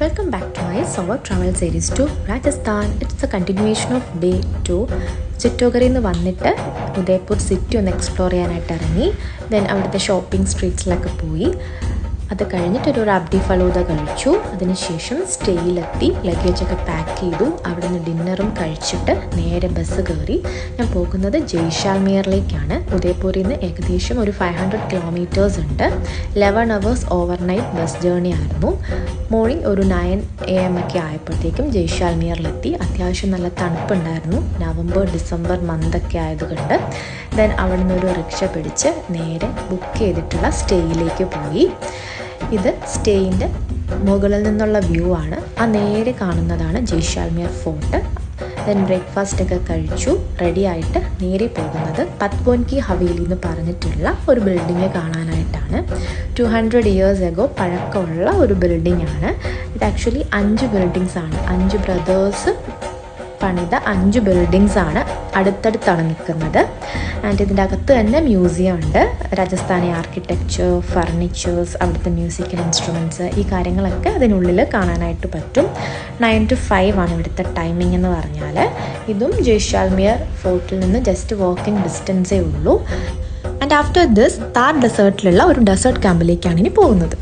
Welcome back to my solo travel series to Rajasthan. It's a continuation of day 2. ചിറ്റോഗറിൽ നിന്ന് വന്നിട്ട് Udaipur city ഒന്ന് explore ചെയ്യാനായിട്ട് ഇറങ്ങി. Then അവിടുത്തെ ഷോപ്പിംഗ് സ്ട്രീറ്റ്സിലൊക്കെ പോയി. അത് കഴിഞ്ഞിട്ടൊരു റബ്ഡി ഫലൂദ കഴിച്ചു. അതിനുശേഷം സ്റ്റേയിലെത്തി ലഗേജൊക്കെ പാക്ക് ചെയ്തു. അവിടെ നിന്ന് ഡിന്നറും കഴിച്ചിട്ട് നേരെ ബസ് കയറി. ഞാൻ പോകുന്നത് ജയ്സാൽമീറിലേക്കാണ്. ഉദയ്പൂരിൽ നിന്ന് ഏകദേശം ഒരു 500 കിലോമീറ്റേഴ്സ് ഉണ്ട്. 11 hours ഓവർനൈറ്റ് ബസ് ജേർണി ആയിരുന്നു. മോർണിംഗ് ഒരു 9 AM ഒക്കെ ആയപ്പോഴത്തേക്കും ജയ്സാൽമീറിലെത്തി. അത്യാവശ്യം നല്ല തണുപ്പുണ്ടായിരുന്നു. നവംബർ ഡിസംബർ മന്തൊക്കെ ആയതുകൊണ്ട്. ദെൻ അവിടെ നിന്ന് ഒരു റിക്ഷ പിടിച്ച് നേരെ ബുക്ക് ചെയ്തിട്ടുള്ള സ്റ്റേയിലേക്ക് പോയി. ഇത് സ്റ്റേയിൻ്റെ മുകളിൽ നിന്നുള്ള വ്യൂ ആണ്. ആ നേരെ കാണുന്നതാണ് ജയ്സാൽമീർ ഫോർട്ട്. ദെൻ ബ്രേക്ക്ഫാസ്റ്റ് ഒക്കെ കഴിച്ചു റെഡി ആയിട്ട് നേരെ പോകുന്നത് പത്പോൻ കി ഹവേലി എന്ന് പറഞ്ഞിട്ടുള്ള ഒരു ബിൽഡിങ് കാണാനായിട്ടാണ്. 200 years ago പഴക്കമുള്ള ഒരു ബിൽഡിംഗ് ആണ്. ഇത് ആക്ച്വലി 5 ബിൽഡിങ്സ് ആണ്. 5 ബ്രദേഴ്സ് പണിത 5 ബിൽഡിങ്സ് ആണ് അടുത്തടുത്താണ് നിൽക്കുന്നത്. ആൻഡ് ഇതിൻ്റെ അകത്ത് തന്നെ മ്യൂസിയം ഉണ്ട്. രാജസ്ഥാനി ആർക്കിടെക്ചർ, ഫർണിച്ചേഴ്സ്, അവിടുത്തെ മ്യൂസിക്കൽ ഇൻസ്ട്രുമെൻറ്റ്സ്, ഈ കാര്യങ്ങളൊക്കെ അതിനുള്ളിൽ കാണാനായിട്ട് പറ്റും. 9 to 5 ആണ് ഇവിടുത്തെ ടൈമിംഗ് എന്ന് പറഞ്ഞാൽ. ഇതും ജയ്സാൽമീർ ഫോർട്ടിൽ നിന്ന് ജസ്റ്റ് വാക്കിംഗ് ഡിസ്റ്റൻസേ ഉള്ളൂ. ആൻഡ് ആഫ്റ്റർ ദിസ് താർ ഡെസേർട്ടിലുള്ള ഒരു ഡെസേർട്ട് ക്യാമ്പിലേക്കാണ് ഇനി പോകുന്നത്.